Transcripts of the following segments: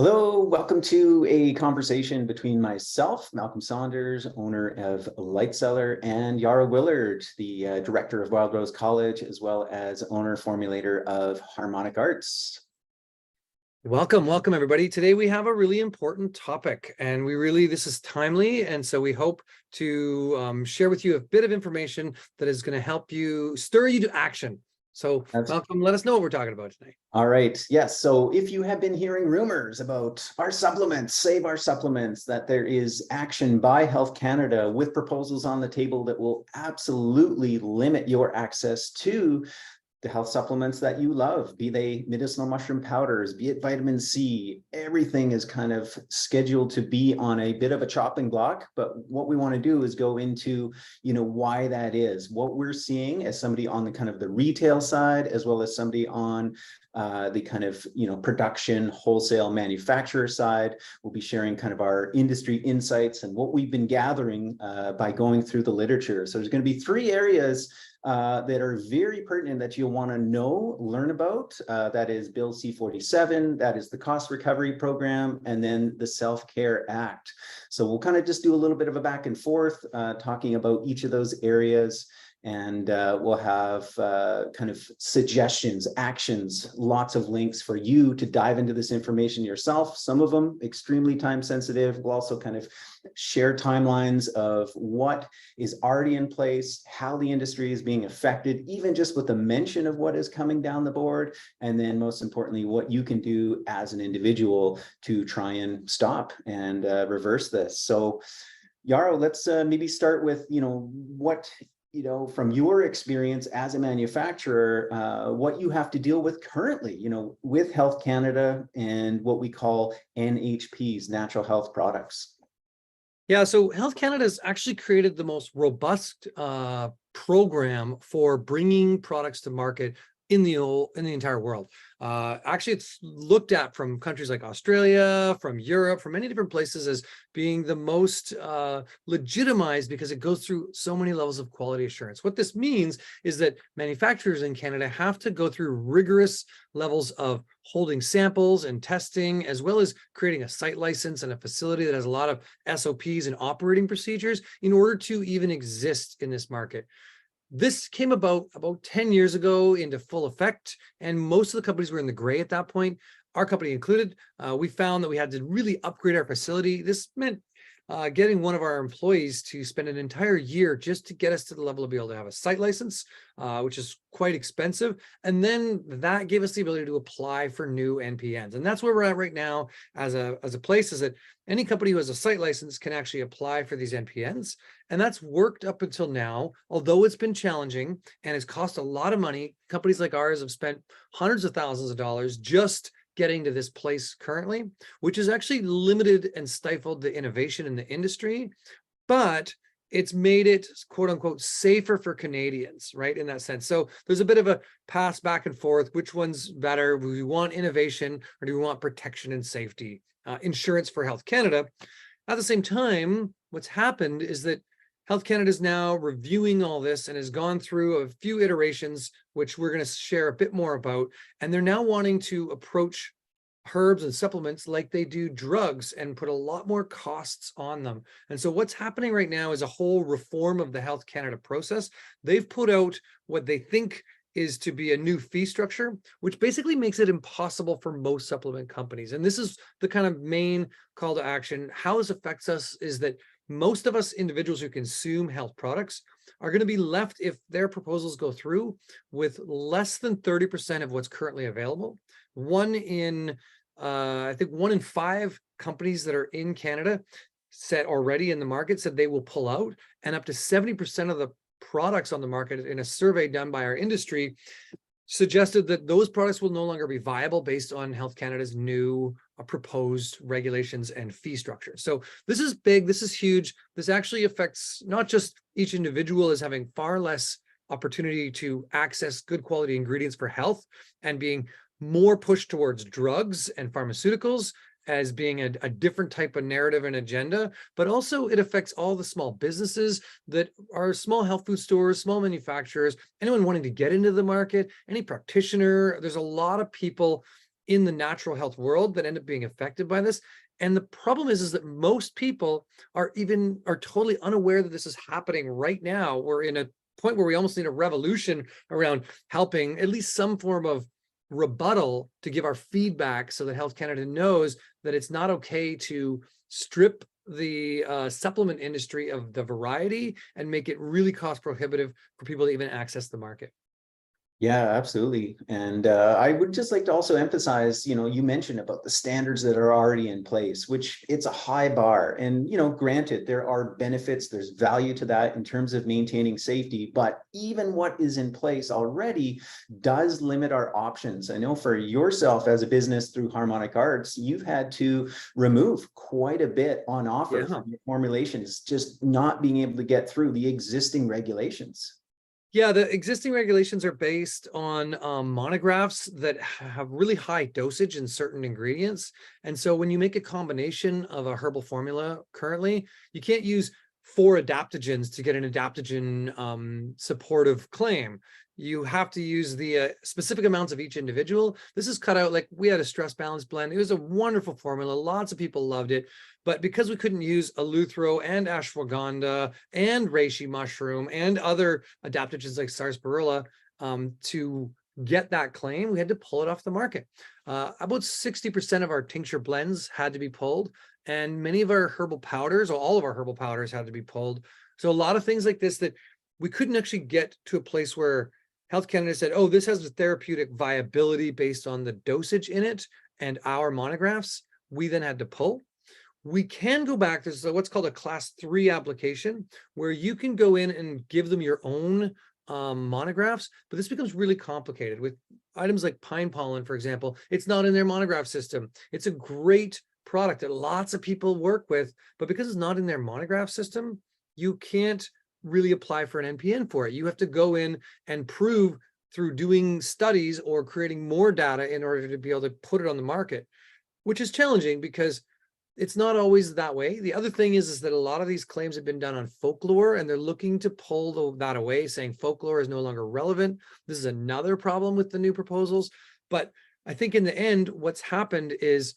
Hello, welcome to a conversation between myself, Malcolm Saunders, owner of Lightseller, and Yara Willard, the director of Wild Rose College, as well as owner formulator of Harmonic Arts. Welcome everybody. Today we have a really important topic, and this is timely, and so we hope to share with you a bit of information that is going to help you stir you to action. So Malcolm, let us know what we're talking about today. All right. Yes. So if you have been hearing rumors about our supplements, Save Our Supplements, that there is action by Health Canada with proposals on the table that will absolutely limit your access to the health supplements that you love, be they medicinal mushroom powders, be it vitamin C, everything is kind of scheduled to be on a bit of a chopping block. But what we want to do is go into, why that is, what we're seeing as somebody on the kind of the retail side, as well as somebody on the kind of, production, wholesale manufacturer side. We'll be sharing kind of our industry insights and what we've been gathering by going through the literature. So there's going to be three areas that are very pertinent that you'll want to learn about. That is Bill C-47, that is the Cost Recovery Program, and then the Self-Care Act. So we'll kind of just do a little bit of a back and forth talking about each of those areas. And we'll have kind of suggestions, actions, lots of links for you to dive into this information yourself. Some of them extremely time sensitive. We'll also kind of share timelines of what is already in place, how the industry is being affected, even just with the mention of what is coming down the board. And then most importantly, what you can do as an individual to try and stop and reverse this. So Yara, let's maybe start with, what from your experience as a manufacturer, what you have to deal with currently, with Health Canada and what we call NHPs, natural health products. Yeah, so Health Canada has actually created the most robust program for bringing products to market in the entire world. Actually, it's looked at from countries like Australia, from Europe, from many different places as being the most legitimized because it goes through so many levels of quality assurance. What this means is that manufacturers in Canada have to go through rigorous levels of holding samples and testing, as well as creating a site license and a facility that has a lot of SOPs and operating procedures in order to even exist in this market. This came about 10 years ago into full effect, and most of the companies were in the gray at that point, our company included. We found that we had to really upgrade our facility. This meant getting one of our employees to spend an entire year just to get us to the level of be able to have a site license, which is quite expensive. And then that gave us the ability to apply for new NPNs. And that's where we're at right now as a place, is that any company who has a site license can actually apply for these NPNs. And that's worked up until now, although it's been challenging and it's cost a lot of money. Companies like ours have spent hundreds of thousands of dollars just getting to this place currently, which has actually limited and stifled the innovation in the industry, but it's made it, quote unquote, safer for Canadians, right? In that sense. So there's a bit of a pass back and forth. Which one's better? Do we want innovation or do we want protection and safety? Insurance for Health Canada. At the same time, what's happened is that Health Canada is now reviewing all this and has gone through a few iterations, which we're going to share a bit more about. And they're now wanting to approach herbs and supplements like they do drugs and put a lot more costs on them. And so what's happening right now is a whole reform of the Health Canada process. They've put out what they think is to be a new fee structure, which basically makes it impossible for most supplement companies. And this is the kind of main call to action. How this affects us is that most of us individuals who consume health products are going to be left, if their proposals go through, with less than 30% of what's currently available. I think 1 in 5 companies that are in Canada said already in the market said they will pull out, and up to 70% of the products on the market in a survey done by our industry suggested that those products will no longer be viable based on Health Canada's new proposed regulations and fee structure. So this is big, this is huge. This actually affects not just each individual as having far less opportunity to access good quality ingredients for health and being more pushed towards drugs and pharmaceuticals as being a different type of narrative and agenda, but also it affects all the small businesses that are small health food stores, small manufacturers, anyone wanting to get into the market, any practitioner. There's a lot of people in the natural health world that end up being affected by this. And the problem is that most people are totally unaware that this is happening right now. We're in a point where we almost need a revolution around helping at least some form of rebuttal to give our feedback so that Health Canada knows that it's not okay to strip the supplement industry of the variety and make it really cost prohibitive for people to even access the market. Yeah, absolutely. And I would just like to also emphasize, you mentioned about the standards that are already in place, which it's a high bar. And, granted, there are benefits, there's value to that in terms of maintaining safety, but even what is in place already does limit our options. I know for yourself as a business through Harmonic Arts, you've had to remove quite a bit on offer from your formulations, just not being able to get through the existing regulations. Yeah, the existing regulations are based on monographs that have really high dosage in certain ingredients. And so when you make a combination of a herbal formula currently, you can't use 4 adaptogens to get an adaptogen supportive claim. You have to use the specific amounts of each individual. This is cut out. Like we had a stress balance blend. It was a wonderful formula. Lots of people loved it. But because we couldn't use eleuthero and ashwagandha and reishi mushroom and other adaptogens like sarsaparilla to get that claim, we had to pull it off the market. About 60% of our tincture blends had to be pulled, and many of our herbal powders, or all of our herbal powders, had to be pulled. So a lot of things like this that we couldn't actually get to a place where Health Canada said, oh, this has a therapeutic viability based on the dosage in it and our monographs, we then had to pull. We can go back. There's what's called a class 3 application where you can go in and give them your own monographs, but this becomes really complicated with items like pine pollen, for example. It's not in their monograph system. It's a great product that lots of people work with, but because it's not in their monograph system, you can't really apply for an NPN for it. You have to go in and prove through doing studies or creating more data in order to be able to put it on the market, which is challenging because it's not always that way. The other thing is that a lot of these claims have been done on folklore, and they're looking to pull that away, saying folklore is no longer relevant. This is another problem with the new proposals. But I think in the end, what's happened is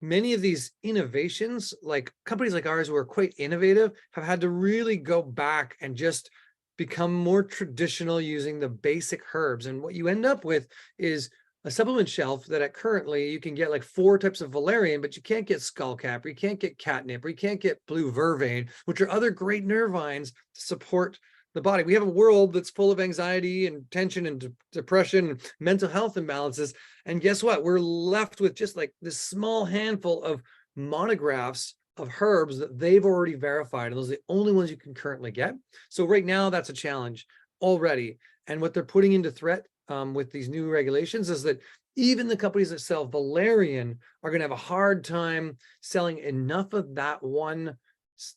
many of these innovations, like companies like ours who are quite innovative, have had to really go back and just become more traditional using the basic herbs. And what you end up with is a supplement shelf that currently you can get like 4 types of valerian, but you can't get skullcap, or you can't get catnip, or you can't get blue vervain, which are other great nervines to support the body. We have a world that's full of anxiety and tension and depression and mental health imbalances. And guess what? We're left with just like this small handful of monographs of herbs that they've already verified. And those are the only ones you can currently get. So right now that's a challenge already. And what they're putting into threat with these new regulations is that even the companies that sell valerian are going to have a hard time selling enough of that one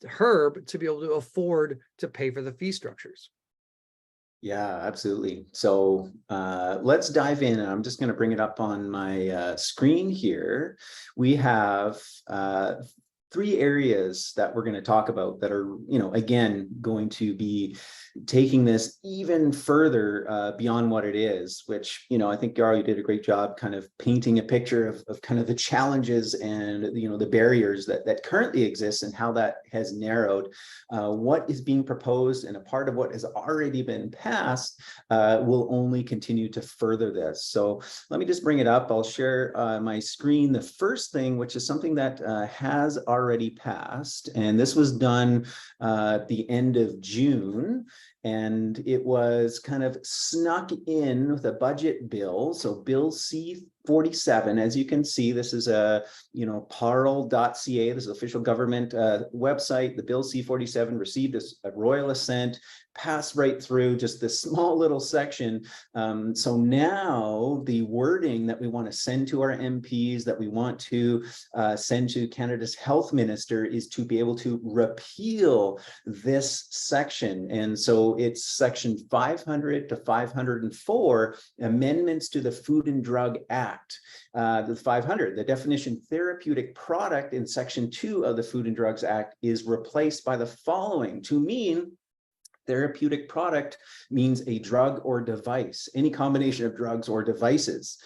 herb to be able to afford to pay for the fee structures. Yeah, absolutely. So let's dive in. I'm just going to bring it up on my screen here. We have 3 areas that we're going to talk about that are, again, going to be taking this even further beyond what it is, which, I think, Jarl, you did a great job kind of painting a picture of kind of the challenges and, the barriers that currently exist and how that has narrowed. What is being proposed and a part of what has already been passed will only continue to further this. So let me just bring it up. I'll share my screen. The first thing, which is something that has already passed, and this was done at the end of June, and it was kind of snuck in with a budget bill. So Bill C-47, as you can see, this is a, parl.ca, this is official government website. The Bill C-47 received a royal assent, passed right through just this small little section. So now the wording that we want to send to our MPs, that we want to send to Canada's health minister, is to be able to repeal this section. And so it's section 500 to 504, amendments to the Food and Drug Act. The 500, the definition therapeutic product in section 2 of the Food and Drugs Act is replaced by the following to mean Therapeutic product means a drug or device, any combination of drugs or devices.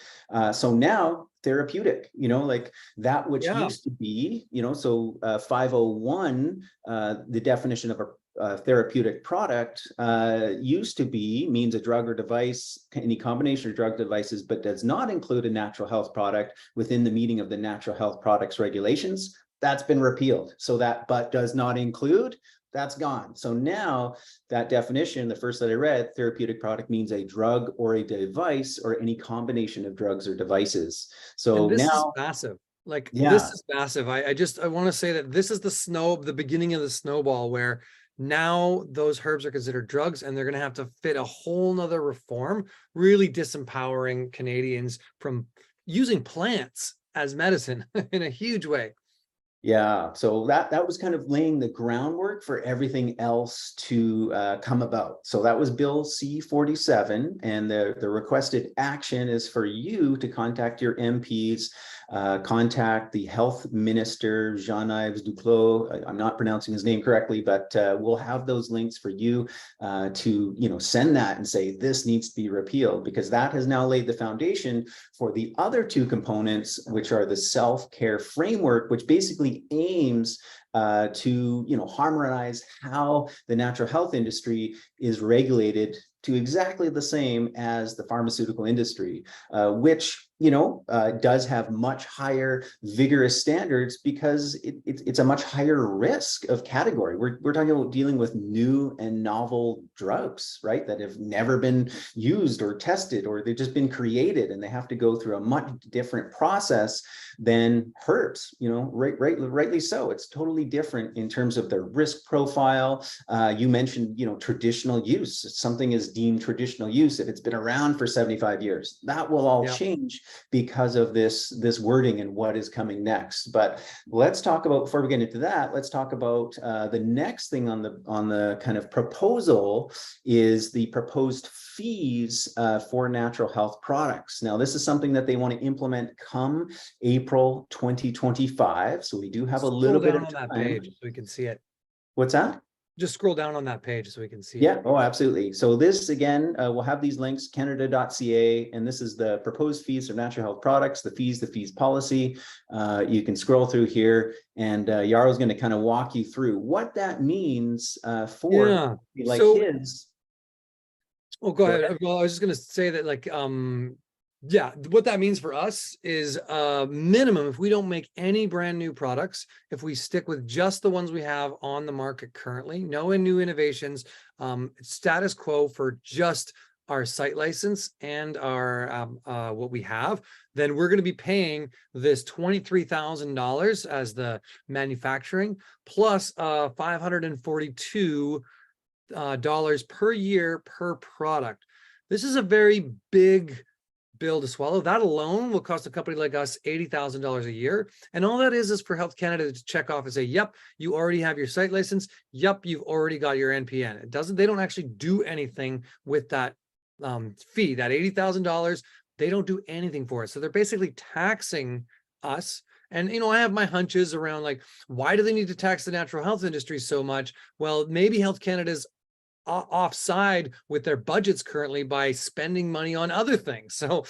So now therapeutic, like that which Yeah. used to be, so 501, the definition of a therapeutic product used to be means a drug or device, any combination of drug devices, but does not include a natural health product within the meaning of the natural health products regulations. That's been repealed. So that but does not include, that's gone. So now that definition, the first that I read, therapeutic product means a drug or a device or any combination of drugs or devices. So And this is now, massive. Like this yeah, is massive. I want to say that this is the beginning of the snowball where now those herbs are considered drugs and they're going to have to fit a whole nother reform, really disempowering Canadians from using plants as medicine in a huge way. yeah. So that was kind of laying the groundwork for everything else to come about. So that was Bill C-47, and the requested action is for you to contact your MPs, contact the health minister, Jean-Yves Duclos. I'm not pronouncing his name correctly, but we'll have those links for you to send that and say this needs to be repealed, because that has now laid the foundation for the other two components, which are the self-care framework, which basically aims to harmonize how the natural health industry is regulated to exactly the same as the pharmaceutical industry, which does have much higher vigorous standards because it's a much higher risk of category. We're talking about dealing with new and novel drugs, right, that have never been used or tested, or they've just been created, and they have to go through a much different process than herbs. Rightly so. It's totally different in terms of their risk profile. You mentioned traditional use. Something is deemed traditional use if it's been around for 75 years. That will all change because of this wording and what is coming next. But let's talk about, before we get into that, let's talk about the next thing on the kind of proposal is the proposed fees for natural health products. Now, this is something that they want to implement come April 2025. So we do have a little bit of Scroll down on that time. page so we can see it. What's that? Just scroll down on that page so we can see Yeah, it. oh, absolutely. So this, again, we'll have these links, canada.ca, and this is the proposed fees for natural health products, the fees policy. You can scroll through here, and Yarrow's going to kind of walk you through what that means for like his. Oh, go ahead. Well, I was just going to say that, like, yeah, what that means for us is minimum, if we don't make any brand new products, if we stick with just the ones we have on the market currently, no new innovations, status quo for just our site license and our what we have, then we're going to be paying this $23,000 as the manufacturing plus $542 dollars per year per product. This is a very big bill to swallow. That alone will cost a company like us $80,000 a year. And all that is for Health Canada to check off and say, yep, you already have your site license. Yep, you've already got your NPN. They don't actually do anything with that fee, that $80,000. They don't do anything for it. So they're basically taxing us. And, I have my hunches around, like, why do they need to tax the natural health industry so much? Well, maybe Health Canada's offside with their budgets currently by spending money on other things. So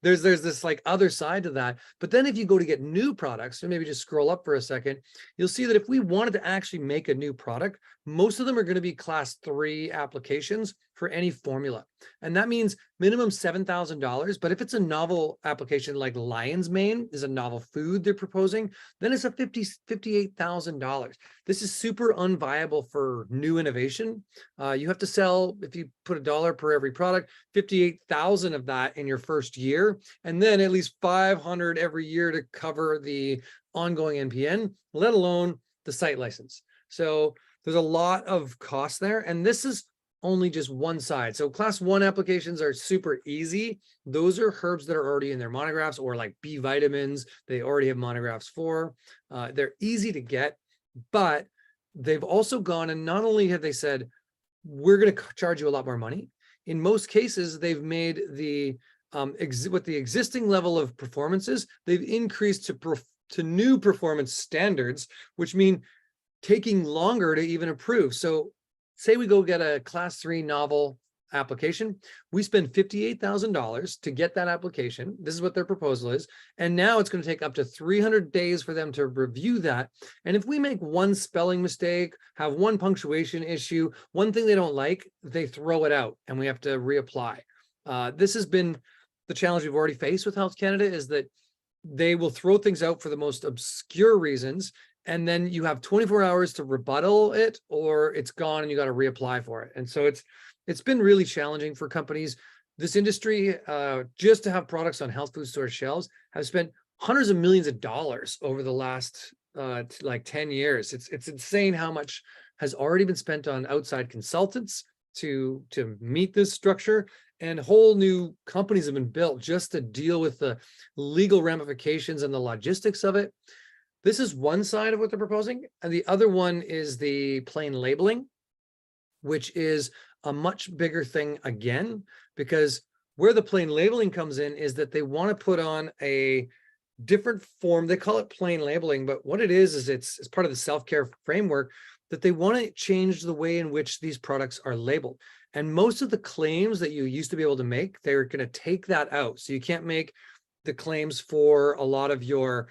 there's this like other side to that. But then if you go to get new products, and maybe just scroll up for a second, you'll see that if we wanted to actually make a new product, most of them are going to be class 3 applications for any formula. And that means minimum $7,000. But if it's a novel application like lion's mane is a novel food they're proposing, then it's a $58,000. This is super unviable for new innovation. You have to sell, if you put $1 per every product, 58,000 of that in your first year, and then at least 500 every year to cover the ongoing NPN, let alone the site license. So there's a lot of cost there, and this is only just one side. So class 1 applications are super easy. Those are herbs that are already in their monographs, or like B vitamins, they already have monographs for. They're easy to get, but they've also gone, and not only have they said, we're going to charge you a lot more money. In most cases, they've made the with the existing level of performances, they've increased to new performance standards, which mean taking longer to even approve. So say we go get a class 3 novel application, we spend $58,000 to get that application. This is what their proposal is. And now it's going to take up to 300 days for them to review that. And if we make one spelling mistake, have one punctuation issue, one thing they don't like, they throw it out and we have to reapply. This has been the challenge we've already faced with Health Canada, is that they will throw things out for the most obscure reasons, and then you have 24 hours to rebuttal it, or it's gone and you got to reapply for it. And so it's been really challenging for companies. This industry, just to have products on health food store shelves, have spent hundreds of millions of dollars over the last like 10 years. It's insane how much has already been spent on outside consultants to meet this structure, and whole new companies have been built just to deal with the legal ramifications and the logistics of it. This is one side of what they're proposing, and the other one is the plain labeling, which is a much bigger thing again, because where the plain labeling comes in is that they want to put on a different form. They call it plain labeling, but what it is it's part of the self-care framework, that they want to change the way in which these products are labeled. And most of the claims that you used to be able to make, they're going to take that out. So you can't make the claims for a lot of your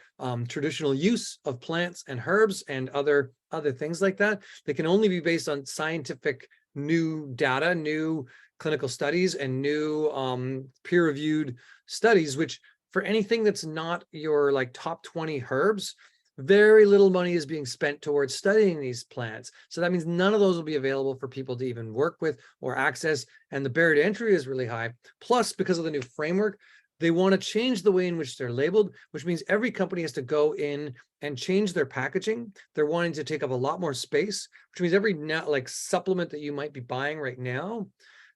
traditional use of plants and herbs and other things like that. They can only be based on scientific new data, new clinical studies, and new peer-reviewed studies, which for anything that's not your like top 20 herbs, very little money is being spent towards studying these plants. So that means none of those will be available for people to even work with or access. And the barrier to entry is really high. Plus, because of the new framework, they want to change the way in which they're labeled, which means every company has to go in and change their packaging. They're wanting to take up a lot more space, which means every like supplement that you might be buying right now,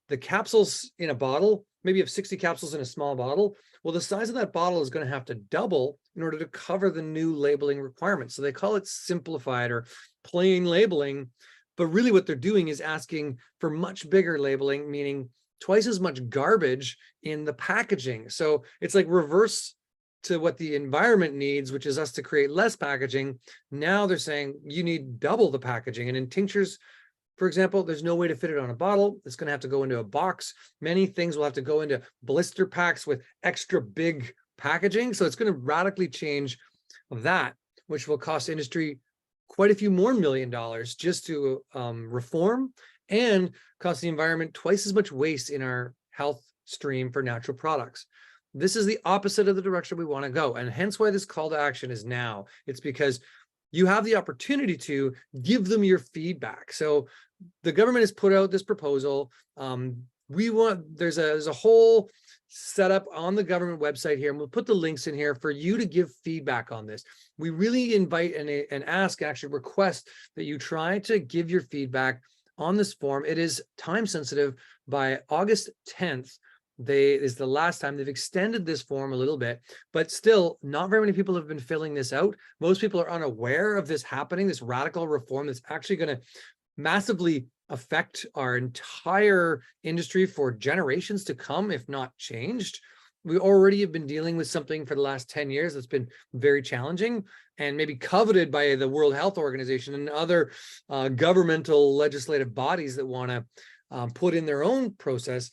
the capsules in a bottle, maybe you have 60 capsules in a small bottle. Well, the size of that bottle is going to have to double in order to cover the new labeling requirements. So they call it simplified or plain labeling, but really what they're doing is asking for much bigger labeling, meaning twice as much garbage in the packaging. So it's like reverse to what the environment needs, which is us to create less packaging. Now they're saying you need double the packaging. And in tinctures, for example, there's no way to fit it on a bottle. It's going to have to go into a box. Many things will have to go into blister packs with extra big packaging. So it's going to radically change that, which will cost industry quite a few more $1 million just to reform, and cost the environment twice as much waste in our health stream for natural products. This is the opposite of the direction we want to go. And hence why this call to action is now. It's because you have the opportunity to give them your feedback. So the government has put out this proposal. There's a whole setup on the government website here, and we'll put the links in here for you to give feedback on this. We really invite and ask, actually request, that you try to give your feedback on this form. It is time sensitive. By August 10th, is the last time. They've extended this form a little bit, but still not very many people have been filling this out. Most people are unaware of this happening, this radical reform that's actually going to massively affect our entire industry for generations to come, if not changed. We already have been dealing with something for the last 10 years that's been very challenging and maybe coveted by the World Health Organization and other governmental legislative bodies that want to put in their own process.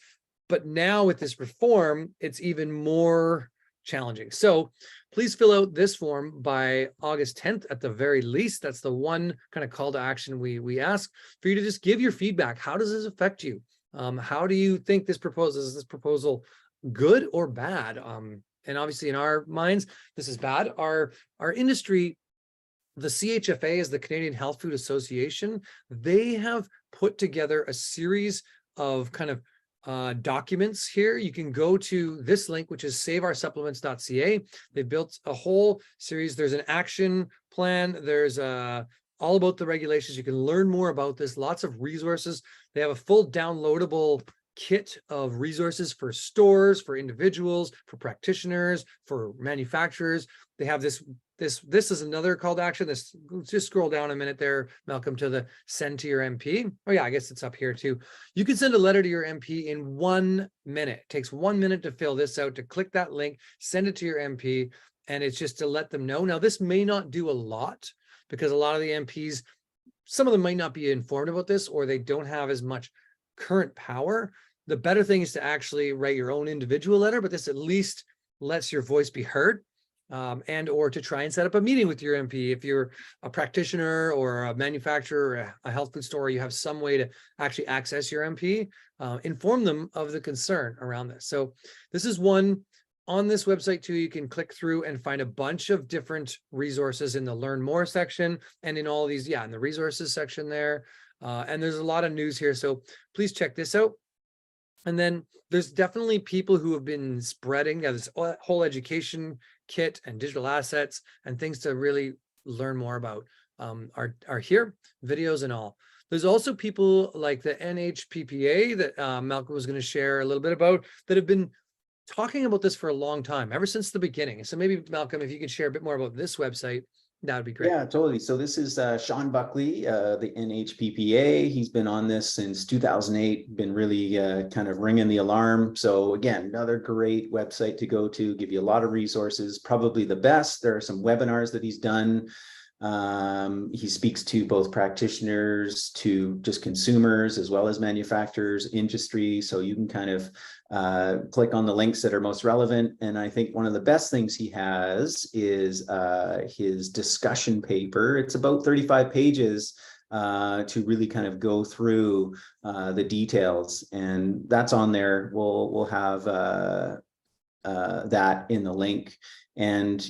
But now with this reform, it's even more challenging. So please fill out this form by August 10th at the very least. That's the one kind of call to action we ask for you to just give your feedback. How does this affect you? How do you think this proposal, is this proposal good or bad? And obviously in our minds, this is bad. Our industry, the CHFA is the Canadian Health Food Association. They have put together a series of kind of documents here. You can go to this link, which is saveoursupplements.ca. They've built a whole series. There's an action plan. There's all about the regulations. You can learn more about this, lots of resources. They have a full downloadable kit of resources for stores, for individuals, for practitioners, for manufacturers. They have this is another call to action. Just scroll down a minute there, Malcolm, to the send to your MP. Oh yeah, I guess it's up here too. You can send a letter to your MP in 1 minute. It takes 1 minute to fill this out, to click that link, send it to your MP, and it's just to let them know. Now, this may not do a lot because a lot of the MPs some of them might not be informed about this, or they don't have as much current power. The better thing is to actually write your own individual letter, but this at least lets your voice be heard. And or to try and set up a meeting with your MP. If you're a practitioner or a manufacturer or a health food store, you have some way to actually access your MP, inform them of the concern around this. So this is one on this website too. You can click through and find a bunch of different resources in the Learn More section and in all these, in the resources section there. And there's a lot of news here. So please check this out. And then there's definitely people who have been spreading this whole education kit and digital assets and things to really learn more about are here, videos and all. There's also people like the NHPPA that Malcolm was going to share a little bit about that have been talking about this for a long time, ever since the beginning. So maybe Malcolm, if you could share a bit more about this website, that would be great. Yeah, totally. So this is Sean Buckley, the NHPPA. He's been on this since 2008, been really kind of ringing the alarm. So again, another great website to go to, give you a lot of resources, probably the best. There are some webinars that he's done. He speaks to both practitioners, to just consumers, as well as manufacturers, industry. So you can kind of click on the links that are most relevant. And I think one of the best things he has is his discussion paper. It's about 35 pages to really kind of go through the details, and that's on there. We'll have that in the link. And,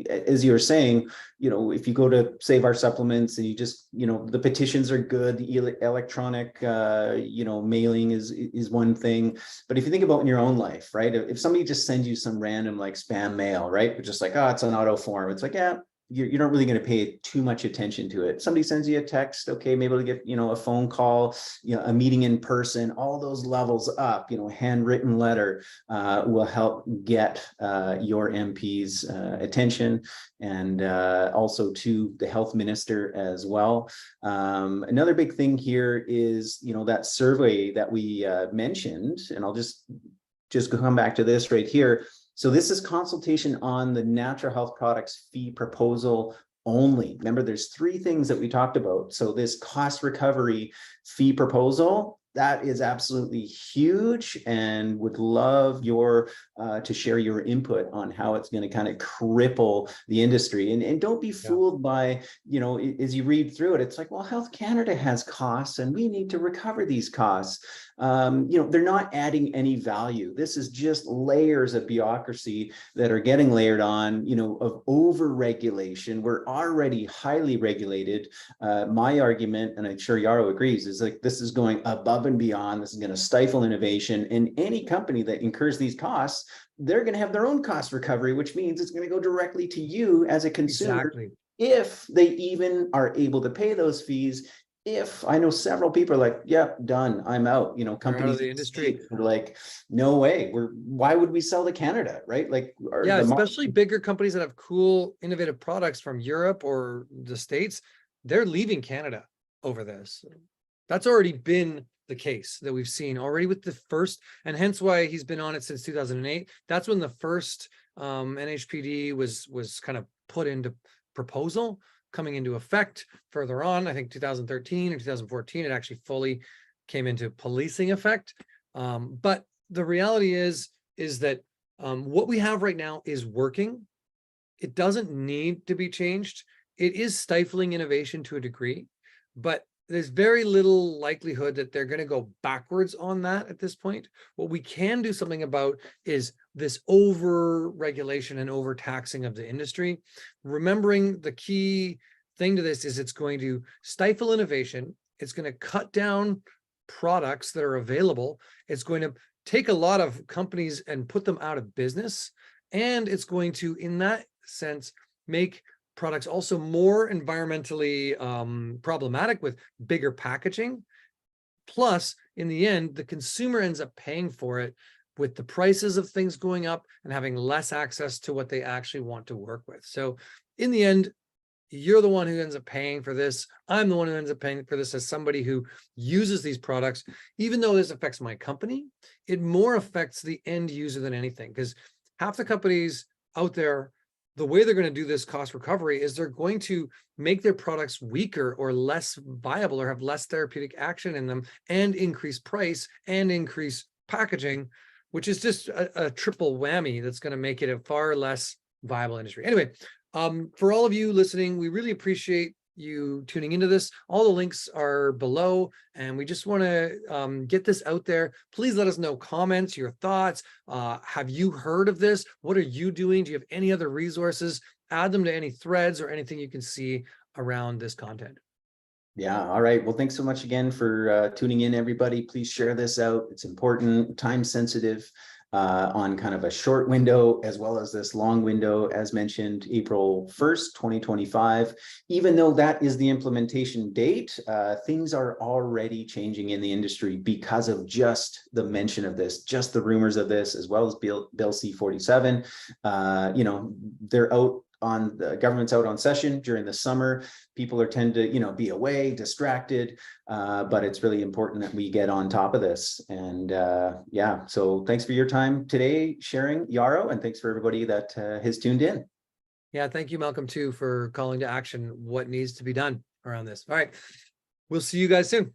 as you were saying, if you go to Save Our Supplements and you just, the petitions are good, the electronic, mailing is one thing. But if you think about in your own life, right, if somebody just sends you some random like spam mail, right, just like, oh, it's an auto form, it's like, yeah, you're not really going to pay too much attention to it. Somebody sends you a text, okay, maybe to get, a phone call, a meeting in person, all those levels up, handwritten letter will help get your MP's attention, and also to the health minister as well. Another big thing here is, that survey that we mentioned, and I'll just come back to this right here. So this is consultation on the natural health products fee proposal only. Remember, there's three things that we talked about. So this cost recovery fee proposal, that is absolutely huge, and would love your to share your input on how it's going to kind of cripple the industry. And don't be fooled by, as you read through it, it's like, well, Health Canada has costs and we need to recover these costs. They're not adding any value. This is just layers of bureaucracy that are getting layered on, of over-regulation. We're already highly regulated. My argument, and I'm sure Yaro agrees, is like this is going above and beyond. This is going to stifle innovation. And any company that incurs these costs, they're going to have their own cost recovery, which means it's going to go directly to you as a consumer. Exactly. If they even are able to pay those fees. If I know several people are like, yeah, done, I'm out, companies out of the industry are like, no way, why would we sell to Canada, right? Like, especially bigger companies that have cool, innovative products from Europe or the States, they're leaving Canada over this. That's already been the case that we've seen already with the first, and hence why he's been on it since 2008. That's when the first NHPD was kind of put into proposal, coming into effect further on. I think 2013 or 2014, it actually fully came into policing effect. But the reality is that what we have right now is working. It doesn't need to be changed. It is stifling innovation to a degree, but there's very little likelihood that they're going to go backwards on that at this point. What we can do something about is this over-regulation and overtaxing of the industry. Remembering the key thing to this is it's going to stifle innovation. It's going to cut down products that are available. It's going to take a lot of companies and put them out of business. And it's going to, in that sense, make products also more environmentally problematic with bigger packaging. Plus, in the end, the consumer ends up paying for it with the prices of things going up and having less access to what they actually want to work with. So in the end, you're the one who ends up paying for this. I'm the one who ends up paying for this as somebody who uses these products. Even though this affects my company, it more affects the end user than anything, because half the companies out there, the way they're going to do this cost recovery is they're going to make their products weaker or less viable or have less therapeutic action in them and increase price and increase packaging, which is just a triple whammy that's going to make it a far less viable industry. Anyway, for all of you listening, we really appreciate you tuning into this. All the links are below, and we just want to get this out there. Please let us know comments, your thoughts. Have you heard of this? What are you doing? Do you have any other resources? Add them to any threads or anything you can see around this content. Yeah. All right. Well, thanks so much again for tuning in, everybody. Please share this out. It's important, time sensitive, on kind of a short window as well as this long window, as mentioned, April 1st, 2025. Even though that is the implementation date, things are already changing in the industry because of just the mention of this, just the rumors of this, as well as Bill C-47. You know, they're out on, the government's out on session during the summer. People tend to, you know, be away, distracted, but it's really important that we get on top of this. And yeah, so thanks for your time today sharing, Yarrow, and thanks for everybody that has tuned in. Yeah, thank you, Malcolm, too, for calling to action what needs to be done around this. All right, we'll see you guys soon.